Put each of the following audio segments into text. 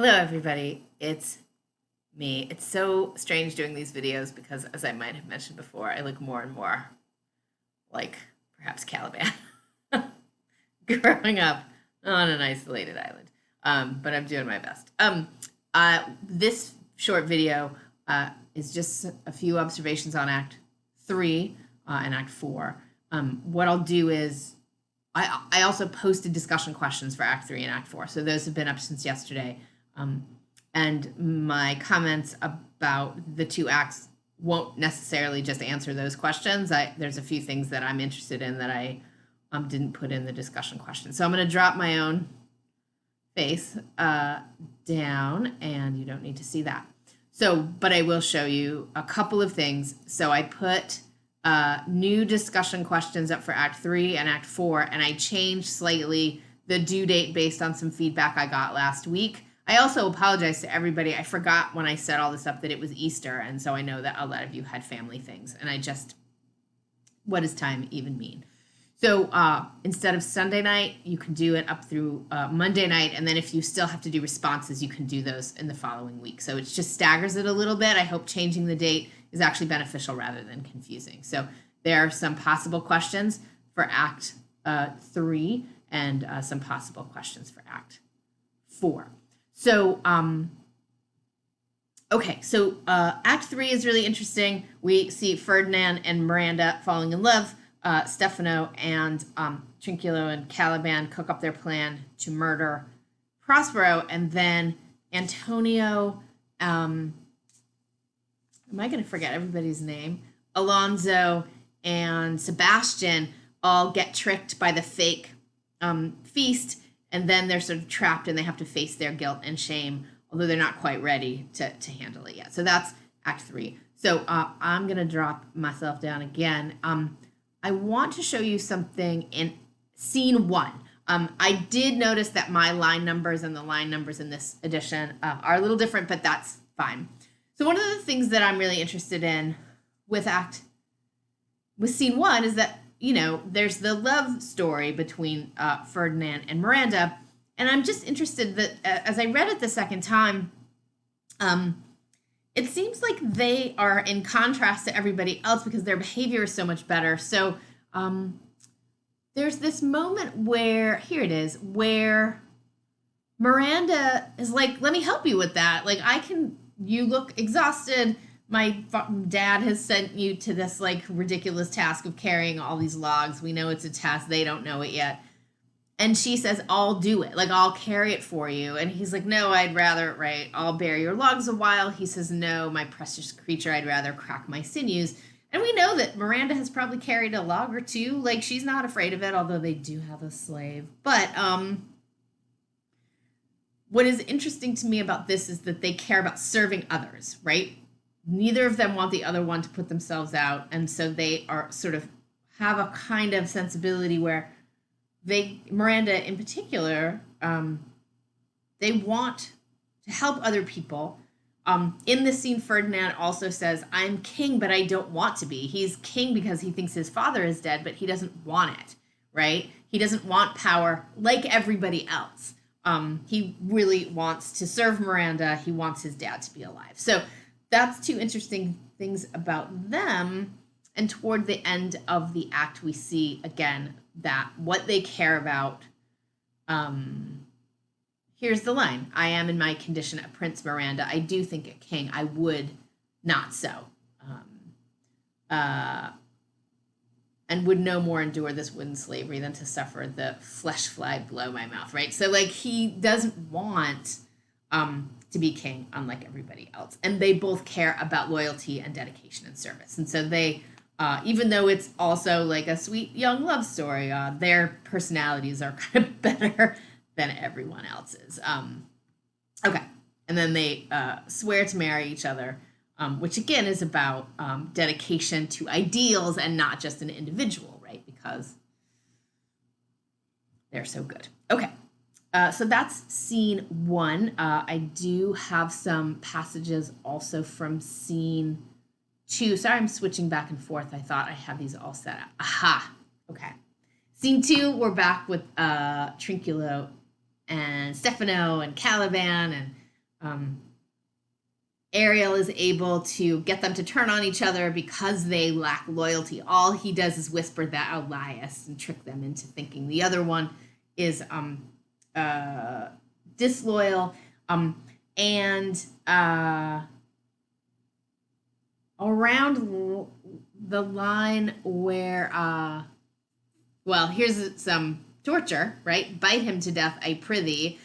Hello, everybody. It's me. It's so strange doing these videos because, as I might have mentioned before, I look more and more like perhaps Caliban growing up on an isolated island. But I'm doing my best. This short video is just a few observations on Act 3 and Act 4. What I'll do is I also posted discussion questions for Act 3 and Act 4. So those have been up since yesterday. And my comments about the two acts won't necessarily just answer those questions. There's a few things that I'm interested in that I didn't put in the discussion question. So I'm going to drop my own face down, and you don't need to see that. So, but I will show you a couple of things. So I put new discussion questions up for Act 3 and Act 4, and I changed slightly the due date based on some feedback I got last week. I also apologize to everybody. I forgot when I set all this up that it was Easter, and so I know that a lot of you had family things, and what does time even mean? So instead of Sunday night, you can do it up through Monday night, and then if you still have to do responses, you can do those in the following week. So it just staggers it a little bit. I hope changing the date is actually beneficial rather than confusing. So there are some possible questions for Act 3 and some possible questions for Act 4. So, so Act 3 is really interesting. We see Ferdinand and Miranda falling in love. Stefano and Trinculo and Caliban cook up their plan to murder Prospero, and then Antonio, am I going to forget everybody's name? Alonso and Sebastian all get tricked by the fake feast, and then they're sort of trapped and they have to face their guilt and shame, although they're not quite ready to handle it yet. So that's Act 3. So I'm going to drop myself down again. I want to show you something in Scene 1. I did notice that my line numbers and the line numbers in this edition are a little different, but that's fine. So one of the things that I'm really interested in with Scene 1 is that, you know, there's the love story between Ferdinand and Miranda, and I'm just interested that as I read it the second time, it seems like they are in contrast to everybody else because their behavior is so much better. So there's this moment where, here it is, where Miranda is like, let me help you with that. Like, you look exhausted. My dad has sent you to this like ridiculous task of carrying all these logs. We know it's a task. They don't know it yet. And she says, I'll do it. Like, I'll carry it for you. And he's like, no, I'd rather, right, I'll bear your logs a while. He says, no, my precious creature, I'd rather crack my sinews. And we know that Miranda has probably carried a log or two. Like, she's not afraid of it, although they do have a slave. But what is interesting to me about this is that they care about serving others, right? Neither of them want the other one to put themselves out. And so they are sort of have a kind of sensibility where Miranda in particular, they want to help other people. In this scene, Ferdinand also says, I'm king, but I don't want to be. He's king because he thinks his father is dead, but he doesn't want it, right? He doesn't want power like everybody else. He really wants to serve Miranda. He wants his dad to be alive. So that's two interesting things about them. And toward the end of the act, we see, again, that what they care about. Here's the line. I am in my condition a prince, Miranda. I do think a king. I would not so. And would no more endure this wooden slavery than to suffer the flesh fly below my mouth, right? So, like, he doesn't want to be king, unlike everybody else. And they both care about loyalty and dedication and service. And so they, even though it's also like a sweet young love story, their personalities are kind of better than everyone else's. Okay. And then they swear to marry each other, which again is about dedication to ideals and not just an individual, right? Because they're so good. Okay. So that's Scene 1. I do have some passages also from Scene 2. Sorry, I'm switching back and forth. I thought I had these all set up. Aha. Okay. Scene 2, we're back with Trinculo and Stefano and Caliban, Ariel is able to get them to turn on each other because they lack loyalty. All he does is whisper that Elias and trick them into thinking the other one is disloyal. And around the line where, well, here's some torture, right? Bite him to death, I prithee.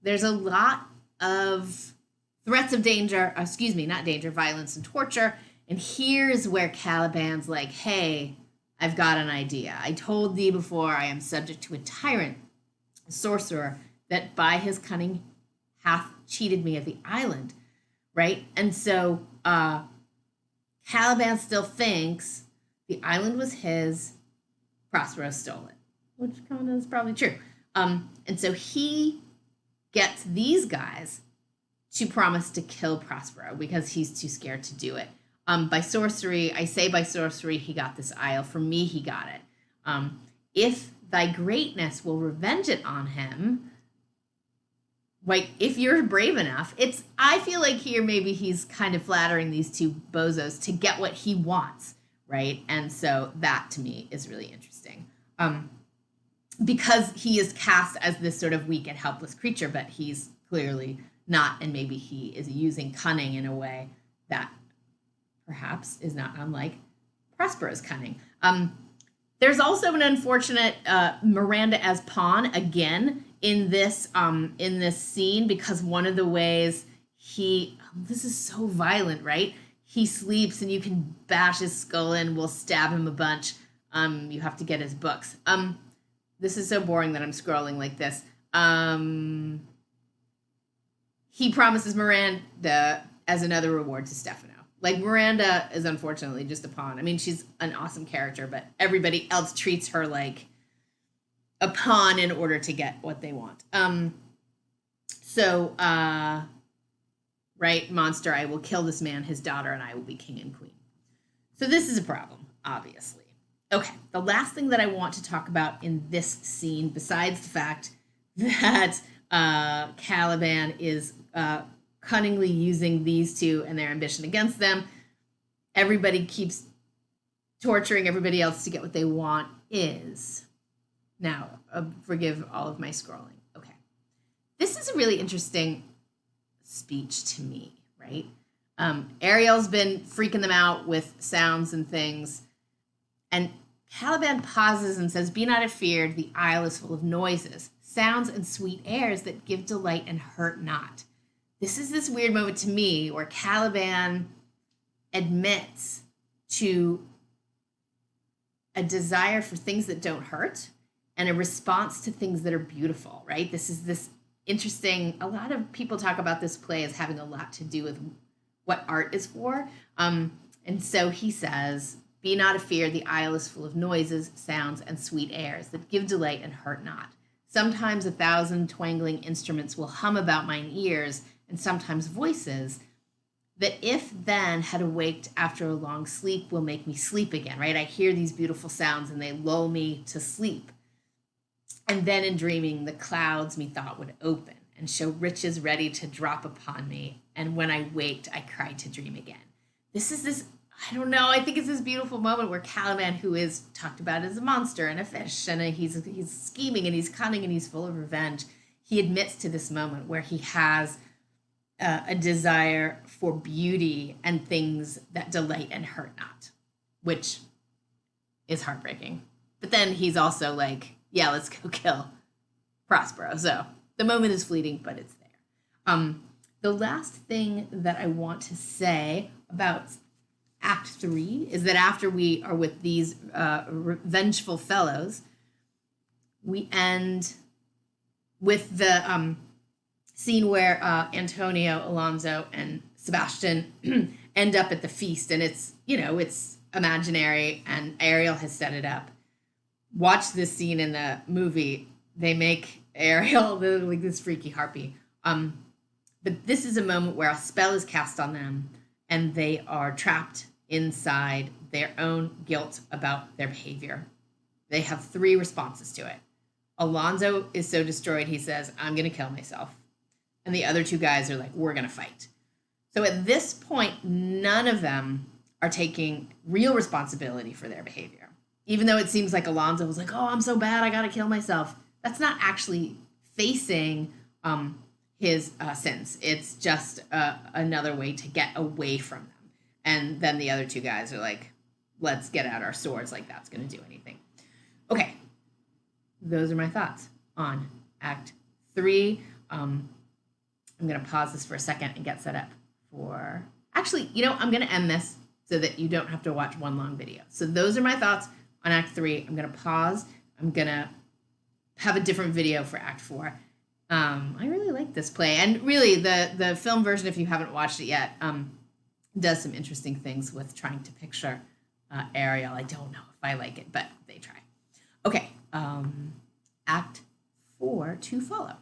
There's a lot of threats of danger, not danger, violence and torture. And here's where Caliban's like, hey, I've got an idea. I told thee before I am subject to a tyrant, a sorcerer, that by his cunning hath cheated me of the island, right? And so Caliban still thinks the island was his, Prospero stole it, which kind of is probably true. And so he gets these guys to promise to kill Prospero because he's too scared to do it. By sorcery, I say by sorcery, he got this isle. For me, he got it. If thy greatness will revenge it on him, like, if you're brave enough, I feel like here maybe he's kind of flattering these two bozos to get what he wants, right? And so that, to me, is really interesting. Because he is cast as this sort of weak and helpless creature, but he's clearly not, and maybe he is using cunning in a way that perhaps is not unlike Prospero's cunning. There's also an unfortunate Miranda as pawn again in this scene, because one of the ways this is so violent, right? He sleeps and you can bash his skull in, we'll stab him a bunch. You have to get his books. This is so boring that I'm scrolling like this. He promises Miranda as another reward to Stefano. Like, Miranda is unfortunately just a pawn. I mean, she's an awesome character, but everybody else treats her like a pawn in order to get what they want. Right, monster, I will kill this man, his daughter, and I will be king and queen. So this is a problem, obviously. Okay, the last thing that I want to talk about in this scene, besides the fact that Caliban is cunningly using these two and their ambition against them, everybody keeps torturing everybody else to get what they want, is... Now, forgive all of my scrolling. Okay. This is a really interesting speech to me, right? Ariel's been freaking them out with sounds and things, and Caliban pauses and says, "Be not afeard, the isle is full of noises, sounds and sweet airs that give delight and hurt not." This is this weird moment to me where Caliban admits to a desire for things that don't hurt and a response to things that are beautiful, right? This is this interesting, a lot of people talk about this play as having a lot to do with what art is for. And so he says, "Be not afeard, the isle is full of noises, sounds, and sweet airs that give delight and hurt not. Sometimes 1,000 twangling instruments will hum about mine ears, and sometimes voices that if then had awaked after a long sleep will make me sleep again," right? I hear these beautiful sounds and they lull me to sleep. "And then in dreaming, the clouds methought would open and show riches ready to drop upon me. And when I waked, I cried to dream again." This is this, I don't know, I think it's this beautiful moment where Caliban, who is talked about as a monster and a fish, and he's scheming and he's cunning and he's full of revenge, he admits to this moment where he has a desire for beauty and things that delight and hurt not, which is heartbreaking. But then he's also like, yeah, let's go kill Prospero. So the moment is fleeting, but it's there. The last thing that I want to say about Act 3 is that after we are with these vengeful fellows, we end with the scene where Antonio, Alonso, and Sebastian end up at the feast, and it's imaginary, and Ariel has set it up. Watch this scene in the movie. They make Ariel like this freaky harpy. But this is a moment where a spell is cast on them, and they are trapped inside their own guilt about their behavior. They have 3 responses to it. Alonso is so destroyed, he says, "I'm going to kill myself." and the other two guys are like, we're going to fight. So at this point, none of them are taking real responsibility for their behavior. Even though it seems like Alonzo was like, oh, I'm so bad, I got to kill myself. That's not actually facing his sins. It's just another way to get away from them. And then the other two guys are like, let's get out our swords, like that's going to do anything. Okay, those are my thoughts on Act 3. I'm going to pause this for a second and get set up for... Actually, I'm going to end this so that you don't have to watch one long video. So those are my thoughts on Act 3. I'm going to pause. I'm going to have a different video for Act 4. I really like this play. And really, the film version, if you haven't watched it yet, does some interesting things with trying to picture Ariel. I don't know if I like it, but they try. Okay, Act 4 to follow.